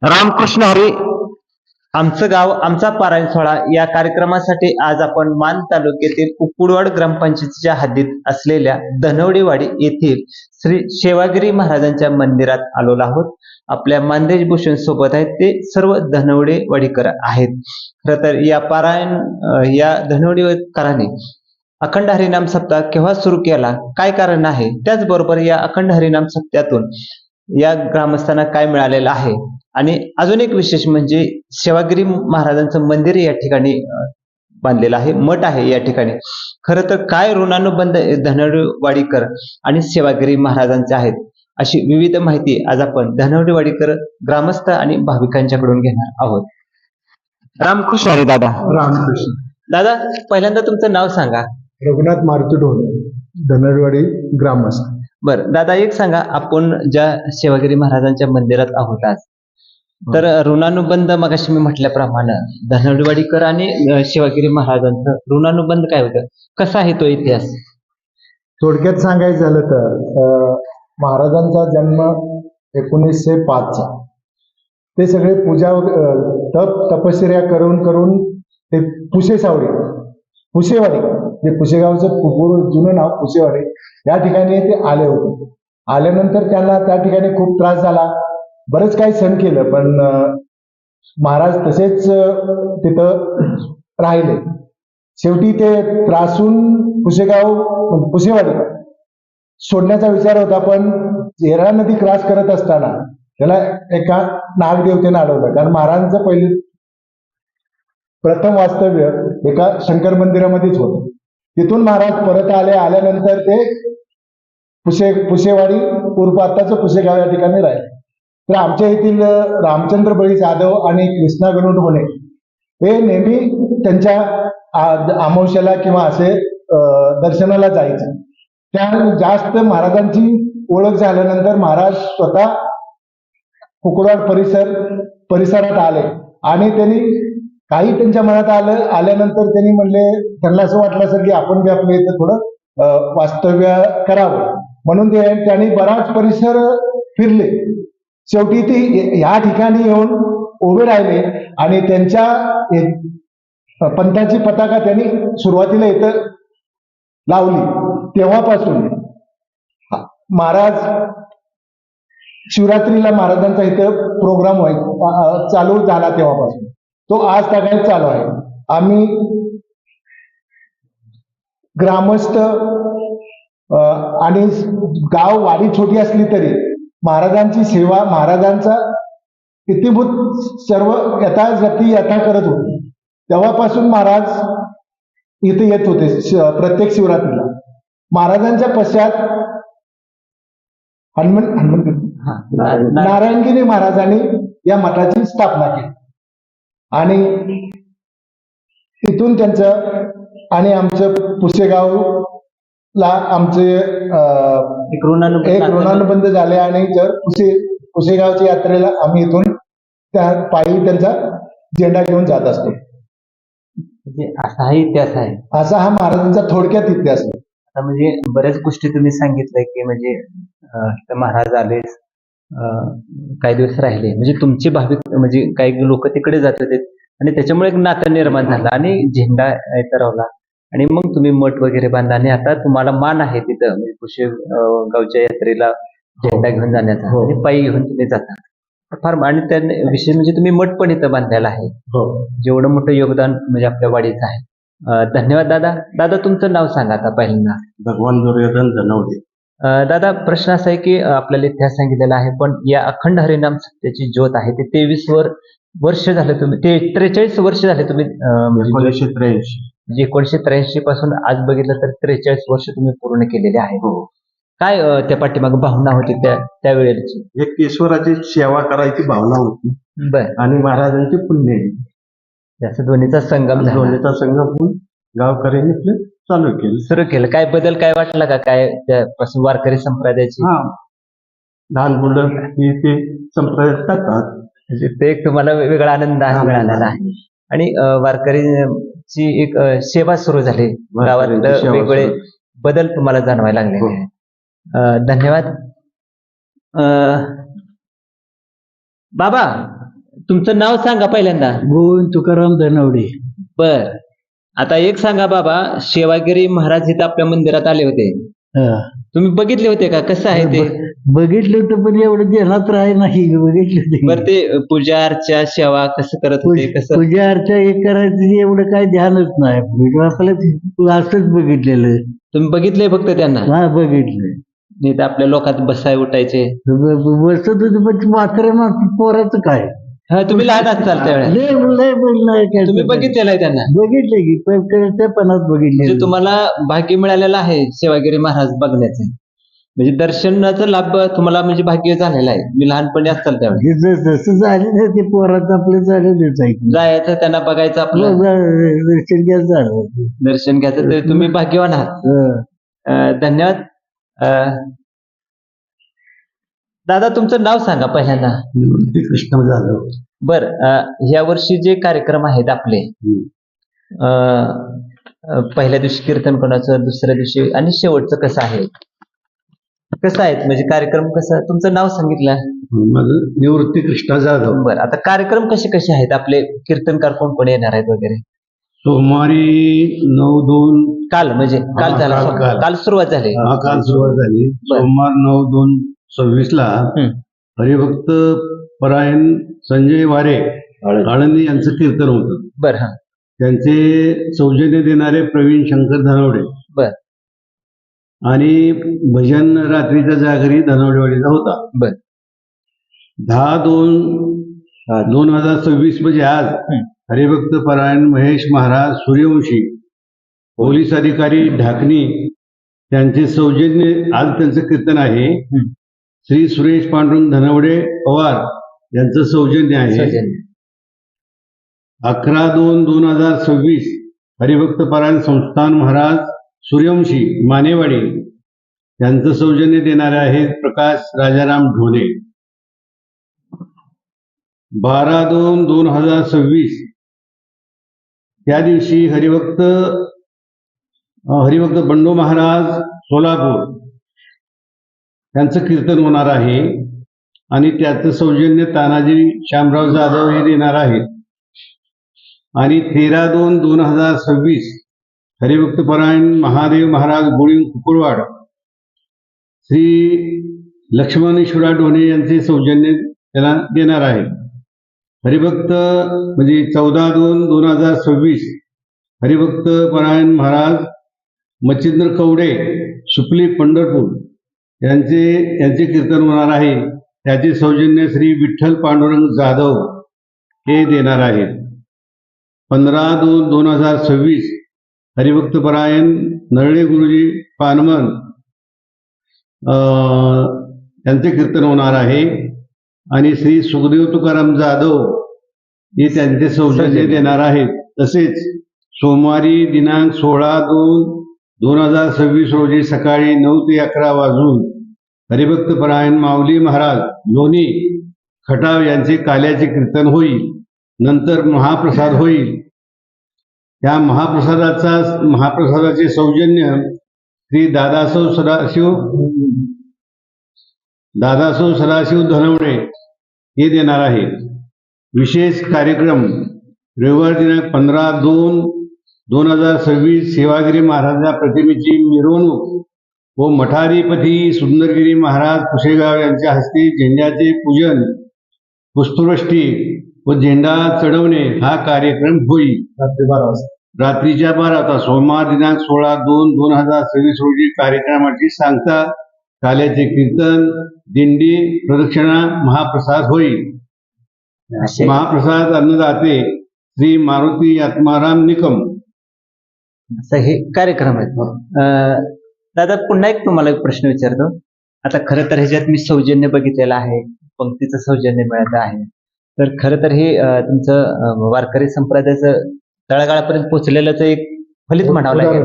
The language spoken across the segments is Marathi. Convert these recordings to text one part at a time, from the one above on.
रामकृष्ण हरी. आमचं गाव आमचा पारायण सोहळा या कार्यक्रमासाठी आज आपण मान तालुक्यातील कुकुडवाड ग्रामपंचायतीच्या हद्दीत असलेल्या धनवडेवाडी येथील श्री शेवागिरी महाराजांच्या मंदिरात आलेलो आहोत. आपल्या मानदेश भूषण सोबत आहेत, ते सर्व धनवडेवाडीकर आहेत. खरं तर या पारायण या धनवडेकरांनी अखंड हरिनाम सप्ताह केव्हा सुरू केला, काय कारण आहे, त्याचबरोबर या अखंड हरिनाम सप्त्यातून या ग्रामस्थांना काय मिळालेलं आहे, आणि अजून एक विशेष म्हणजे शेवागिरी महाराजांचं मंदिर या ठिकाणी बांधलेलं आहे, मठ आहे या ठिकाणी. खरं तर काय ऋणानुबंध धनवडेवाडीकर आणि शेवागिरी महाराजांचे आहेत, अशी विविध माहिती आज आपण धनवडेवाडीकर ग्रामस्थ आणि भाविकांच्याकडून घेणार आहोत. रामकृष्ण हरी दादा. रामकृष्ण. दादा, पहिल्यांदा तुमचं नाव सांगा. रघुनाथ मारुती ढोले, धनवडेवाडी ग्रामस्थ. बरं दादा, एक सांगा, आपण ज्या शेवागिरी महाराजांच्या मंदिरात आहोत आज, तर ऋणानुबंध मगाशी मी म्हटल्याप्रमाणे धनवडेवाडीकर आणि शेवागिरी महाराजांचं ऋणानुबंध काय होतं, कसा आहे तो इतिहास? थोडक्यात सांगायचं झालं तर महाराजांचा जन्म 1905 चा. ते सगळे पूजा तपश्चर्या करून करून ते पुसेवाडी, जे पुसेगावचं जुनं नाव पुसेवाडी, या ठिकाणी ते आले होते. आल्यानंतर त्यांना त्या ठिकाणी खूप त्रास झाला, बरेच काही सहन केलं, पण महाराज तसेच तिथं राहिले. शेवटी ते त्रासून पुसेवाडी सोडण्याचा विचार होता, पण येरा नदी क्रॉस करत असताना त्याला एका नागदेवतेनं अडवलं. कारण महाराजांचं प्रथम वास्तव्य एका शंकर मंदिरामध्येच होतं. तिथून महाराज परत आल्यानंतर ते पुसेवाडी पूर्व आत्ताचं पुसेगाव या ठिकाणी राहिले. तर आमच्या येथील रामचंद्र बळी जाधव आणि कृष्णा गणू ढोणे हे नेहमी त्यांच्या अमावस्याला किंवा असे दर्शनाला जायचे. त्या जास्त महाराजांची ओळख झाल्यानंतर महाराज स्वतः कुकुडवाड परिसरात आले आणि त्यांनी काही त्यांच्या मनात आल्यानंतर त्यांना असं वाटलं असेल की आपण बी आपल्या इथं थोडं वास्तव्य करावं, म्हणून त्यांनी बराच परिसर फिरले. शेवटी ते या ठिकाणी येऊन उभे राहिले आणि त्यांच्या पंथाची पताका त्यांनी सुरुवातीला इथं लावली. तेव्हापासून महाराज शिवरात्रीला महाराजांचा इथं प्रोग्राम चालू झाला, तेव्हापासून तो आज तागायत चालू आहे. आम्ही ग्रामस्थ आणि गाव वाडी छोटी असली तरी महाराजांची सेवा, महाराजांचा इतिभूत सर्व यथा करत होते. तेव्हापासून महाराज इथे येत होते प्रत्येक शिवरात्रीला. महाराजांच्या पश्चात नारायणगिरी महाराजांनी या मठाची स्थापना केली आणि तिथून त्यांचं आणि आमचं पुसेगावला आमचे एक ऋणानुबंध झाले आणि जर पुसेगावच्या यात्रेला आम्ही इथून त्या पायी त्यांचा झेंडा घेऊन जात असतो. असा हा इतिहास आहे, असा हा महाराजांचा थोडक्यात इतिहास आहे. आता म्हणजे बऱ्याच गोष्टी तुम्ही सांगितलंय की म्हणजे महाराज आले, काही दिवस राहिले, म्हणजे तुमचे भाविक म्हणजे काही लोक तिकडे जात होते आणि त्याच्यामुळे एक नातं निर्माण झालं आणि झेंडा तरवला आणि मग तुम्ही मठ वगैरे बांधला आणि आता तुम्हाला मान आहे तिथं म्हणजे पुसेगावच्या यात्रेला झेंडा घेऊन जाण्याचा आणि पायी घेऊन तुम्ही जाता फार. आणि त्या विशेष म्हणजे तुम्ही मठ पण इथं बांधलेला आहे. जेवढं मोठं योगदान म्हणजे आपल्या वाडीचं आहे. धन्यवाद दादा. दादा, तुमचं नाव सांगा आता पहिल्यांदा. भगवान दुर्योधन धनवडे. दादा, प्रश्न असा आहे की आपल्याला इतिहास सांगितलेला आहे, पण या अखंड हरिनाम सत्याची ज्योत आहे ते 23 वर्ष झाले तुम्ही, 43 वर्ष झाले तुम्ही 1983 पासून आज बघितलं तर 43 वर्ष तुम्ही पूर्ण केलेले आहे. काय त्या पाठीमागे भावना होती त्यावेळेची? एक ईश्वराची सेवा करायची भावना होती बर, आणि महाराजांची पुण्य जास्त दोन्हीचा संगम होऊन गावकऱ्यांनी सुरू केलं. काय बदल काय वाटला का, काय त्यापासून वारकरी संप्रदायाची? लहान मुलं ते संप्रदायात करतात, म्हणजे ते एक तुम्हाला वेगळा आनंद मिळालेला आहे आणि वारकरीची एक सेवा सुरू झाली गावात, वेगळे बदल तुम्हाला जाणवायला लागले. धन्यवाद. बाबा, तुमचं नाव सांगा पहिल्यांदा. गोविंद तुकाराम धनवडे. बर, आता एक सांगा बाबा, सेवागिरी महाराज इथं आपल्या मंदिरात आले होते, हा. तुम्ही बघितले होते का? कसं आहे ते? बघितलं होतं पण एवढं ध्यानात राही नाही. बघितलं बरं, ते पूजा अर्चा सेवा कसं करत होते, कसं? पूजा अर्चा हे करायचं एवढं काय ध्यानच नाही आपलं, असंच बघितलेलं. तुम्ही बघितलंय फक्त त्यांना? हा, बघितलं. नाही तर आपल्या लोकात बसाय उठायचे. बसत होते पण म्हातारे पोराचं काय. हा, तुम्ही लहान असाल त्यावेळेला, लय नाही काय. तुम्ही बघितलेलं आहे त्यांना? बघितलं की त्या पणात म्हणजे बघितले. तुम्हाला भाग्य मिळालेलं आहे सेवागिरी महाराज बघण्याचे, म्हणजे दर्शनाचा लाभ तुम्हाला म्हणजे भाग्य झालेलं आहे. मी लहानपणी असताल त्यावेळेस जसं झालं ते पोरात आपलं झालेलंच आहे. जायचं, त्यांना बघायचं, आपलं दर्शन घ्यायचं झालं. दर्शन घ्यायचं, तर तुम्ही भाग्यवान आहात. धन्यवाद. दादा, तुमचं नाव सांगा पहिल्यांदा. निवृत्ती कृष्ण जाधव. बर, ह्या वर्षी जे कार्यक्रम आहेत आपले, पहिल्या दिवशी कीर्तन कोणाचं, दुसऱ्या दिवशी आणि शेवटचं कसं आहे, कसं आहेत म्हणजे कार्यक्रम कसं? तुमचं नाव सांगितलं. माझं निवृत्ती कृष्ण जाधव. बरं, आता कार्यक्रम कसे कसे आहेत आपले? कीर्तनकार कोण कोण येणार आहेत वगैरे? सोमवारी 9/2. काल म्हणजे काल हा, झाला, काल. काल सुरुवात झाली. काल सुरुवात झाली. सोमवार 9/2/26 ला हरिभक्त परायण संजय वारे आळंदी यांचं कीर्तन होतं. बर, हा, त्यांचे सौजन्य देणारे प्रवीण शंकर धनवडे. बर, आणि भजन रात्रीच्या जागरी धनवडेवाडीचा होता. बर. 10/2/2026 म्हणजे आज हरिभक्त परायण महेश महाराज सूर्यवंशी, पोलीस अधिकारी ढाकणी त्यांचे सौजन्य आज त्यांचं कीर्तन आहे. श्री सुरेश पांडुरंग धनवडे पवार यांचं सौजन्य आहे. सौजन्य. 11/2/2026 हरिभक्त परायण संस्थान महाराज सूर्यवंशी मानेवाडी यांचं सौजन्य देणारे आहेत प्रकाश राजाराम ढोले. 12/2/2026 त्या दिवशी हरिभक्त बंडू महाराज सोलापूर यांचं कीर्तन होणार आहे आणि त्याचं सौजन्य तानाजी श्यामराव जाधव हे देणार आहेत. आणि 13/2/2026 हरिभक्त परायण महादेव महाराज गुळी कुकुळवाड श्री लक्ष्मणेश्वरा ढोणे यांचे सौजन्य त्याला देणार आहे. हरिभक्त म्हणजे 14/2/2026 हरिभक्त परायण महाराज मच्छिंद्र कवडे सुपली पंढरपूर यांचे कीर्तन होणार आहे. त्याचे सौजन्य श्री विठ्ठल पांडुरंग जाधव हे देणार आहेत. 15/2/2026 हरिभक्त परायण नरळे गुरुजी पानमन यांचे कीर्तन होणार आहे आणि श्री सुखदेव तुकाराम जाधव हे त्यांचे सौजन्य देणार आहेत. तसेच सोमवारी दिनांक 16/2/2026 रोजी सकाळी 9 ते 11 वाजून हरिभक्त परायण माऊली महाराज लोणी खटाव यांचे काल्याचे कीर्तन होईल. नंतर महाप्रसाद होईल. या महाप्रसादाचे सौजन्य श्री दादासाहेब सदाशिव धनवडे हे देणार आहेत. विशेष कार्यक्रम रविवार दिनांक 15/2/2026 सेवागिरी महाराजा प्रतिमेची मिरवणूक व मठाधिपती सुंदरगिरी महाराज कुशेगाव यांच्या हस्ते झेंड्याचे पूजन, पुष्पवृष्टी व झेंडा चढवणे हा कार्यक्रम होईल. रात्रीच्या 12 सोमवार दिनांक 16/2/2026 रोजी कार्यक्रमाची सांगता, काल्याचे कीर्तन, दिंडी प्रदक्षिणा, महाप्रसाद होईल. महाप्रसाद अन्नदाते श्री मारुती आत्माराम निकम. असं हे कार्यक्रम आहेत. दादा, पुन्हा एक तुम्हाला एक प्रश्न विचारतो. आता खरं तर ह्याच्यात मी सौजन्य बघितलेलं आहे, पंक्तीचं सौजन्य मिळालं आहे. तर खरं तर हे तुमचं वारकरी संप्रदायाचं तळागाळापर्यंत पोहोचलेलंच एक फलित म्हणावं लागेल,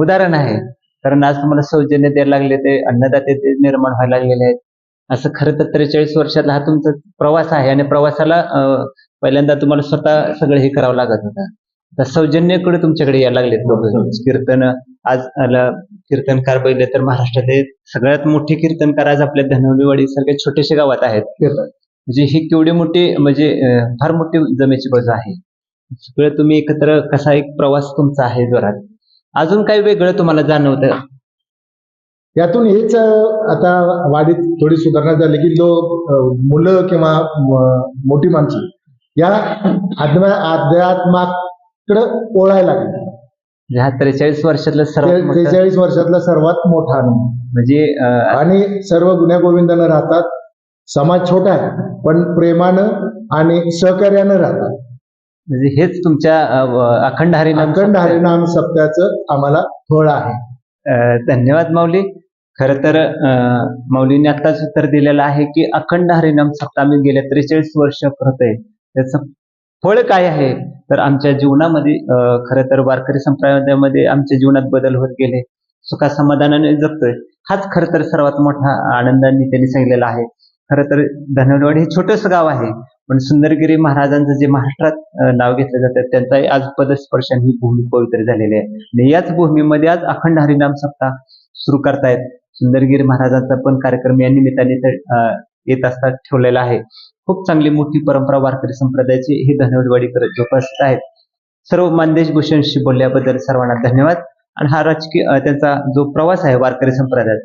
उदाहरण आहे. कारण आज तुम्हाला सौजन्य द्यायला लागले, ते अन्नदाते ते निर्माण व्हायला लागलेले आहेत. असं खरं तर 43 वर्षातला हा तुमचा प्रवास आहे आणि प्रवासाला पहिल्यांदा तुम्हाला स्वतः सगळं हे करावं लागत होतं. तर सौजन्याकडे तुमच्याकडे यायला लागलेत लोक. कीर्तन आज कीर्तनकार बघितले तर महाराष्ट्रात सगळ्यात मोठे कीर्तनकार आज आपल्या धनवडेवाडी सारख्या छोटेशा गावात आहेत. म्हणजे ही केवढी मोठी म्हणजे फार मोठी जमेची बाजू आहे. सगळं तुम्ही एकत्र कसा एक प्रवास तुमचा आहे जोरात. अजून काही वेगळं तुम्हाला जाणवतं? यातून हेच आता वाढीत थोडी सुधारणा झाली की मुलं किंवा मोठी माणसं या अध्यात्माकडे ओळायला लागली. ह्या 43 वर्षातलं सर्वात मोठं 43 वर्षातला सर्वात मोठा अनुभव. म्हणजे आणि सर्व गुण्यागोविंदानं राहतात. समाज छोटा आहे पण प्रेमानं आणि सहकार्यानं राहतात. म्हणजे हेच तुमच्या अखंड हरिनाम अखंड हरिनाम सप्त्याचं आम्हाला फळ आहे. धन्यवाद माऊली. खरं तर माऊलीने आत्ताच उत्तर दिलेलं आहे की अखंड हरिनाम सप्ताह आम्ही गेल्या 43 वर्ष करतोय. त्याचं फळ काय आहे तर आमच्या जीवनामध्ये खरं तर वारकरी संप्रदायामध्ये आमच्या जीवनात बदल होत गेले. सुखासमाधानाने जगतोय. हाच खरं तर सर्वात मोठा आनंदाने त्यांनी सांगितलेला आहे. खरं तर धनवडवाडी हे छोटंसं गाव आहे पण सुंदरगिरी महाराजांचं जे महाराष्ट्रात नाव घेतलं जातं त्यांचाही आज पदस्पर्शाने ही भूमी पवित्र झालेली आहे. आणि याच भूमीमध्ये आज अखंड हरिनाम सप्ताह सुरू करतायत. सुंदरगिरी महाराजांचा पण कार्यक्रम या निमित्ताने येत असतात ठेवलेला आहे. खूप चांगली मोठी परंपरा वारकरी संप्रदायाची हे धनवडवाडीकर जोपासत आहेत. सर्व मानदेश भूषणशी बोलल्याबद्दल सर्वांना धन्यवाद. आणि हा राजकीय त्यांचा जो प्रवास आहे वारकरी संप्रदायात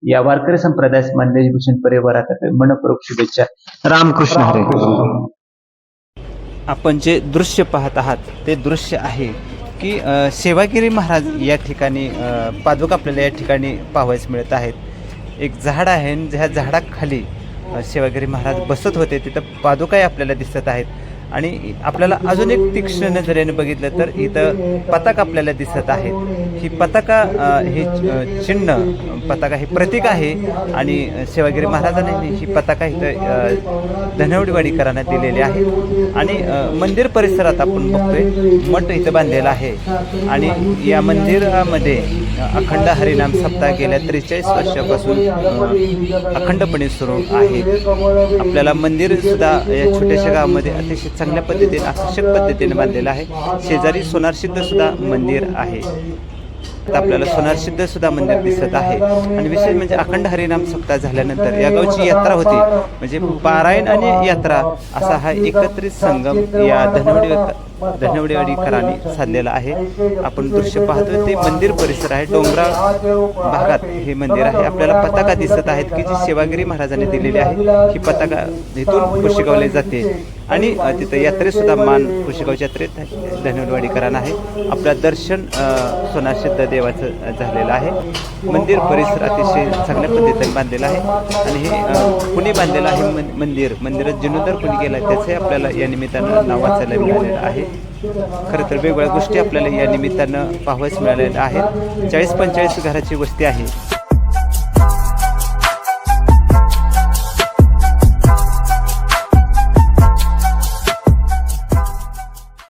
या वारकरी संप्रदायास मानदेश भूषण परिवारातर्फे मनपूर्वक शुभेच्छा. रामकृष्ण हरी. आपण जे दृश्य पाहत आहात ते दृश्य आहे की सेवागिरी महाराज या ठिकाणी पादुका आपल्याला या ठिकाणी पाहावयास मिळत आहेत. एक झाड आहे आणि ज्या झाडाखाली सेवागिरी महाराज बसत होते तिथं पादुकाही आपल्याला दिसत आहेत. आणि आपल्याला अजून एक तीक्ष्ण नजरेने बघितलं तर इथं पताका आपल्याला दिसत आहे. ही पताका हे चिन्ह पताका हे प्रतीक आहे आणि सेवागिरी महाराजांनी ही पताका इथं धनवडीवाडीकरांना दिलेली आहे. आणि मंदिर परिसरात आपण बघतोय मठ इथं बांधलेला आहे आणि या मंदिरामध्ये अखंड हरिनाम सप्ताह गेल्या 43 वर्षापासून अखंडपणे सुरू आहे. आपल्याला मंदिर सुद्धा या छोट्याशा गावामध्ये अतिशय चांगल्या पद्धतीने आकर्षक पद्धतीने बांधलेलं आहे. शेजारी सोनारसिद्ध सुद्धा मंदिर आहे. आपल्याला सोनारसिद्ध सुद्धा मंदिर दिसत आहे. आणि विशेष म्हणजे अखंड हरिनाम सप्ताह झाल्यानंतर या गावची यात्रा होती. म्हणजे पारायण आणि यात्रा असा हा एकत्रित संगम या धनवडीवाडीकरांनी साधलेला आहे. आपण दृश्य पाहतोय ते मंदिर परिसर आहे. डोंगराळ भागात हे मंदिर आहे. आपल्याला पताका दिसत आहेत की जी सेवागिरी महाराजांनी दिलेली आहे. ही पताका इथून कुशेगावला जाते आणि तिथं यात्रेसुद्धा मान कुशेगावच्या यात्रेत धनवडीवाडीकरांना आहे. आपलं दर्शन सोनारसिद्ध देवाचं झालेलं आहे. मंदिर परिसर अतिशय चांगल्या पद्धतीने बांधलेला आहे. आणि हे कुणी बांधलेलं आहे मंदिरात जीर्णोद्धार कुणी केला त्याचे आपल्याला या निमित्तानं नाव वाचायला मिळालेलं आहे. खरं तर वेगवेगळ्या गोष्टी आपल्याला या निमित्तानं पाहावयास मिळालेल्या आहेत. 40-45 घराची वस्ती आहे.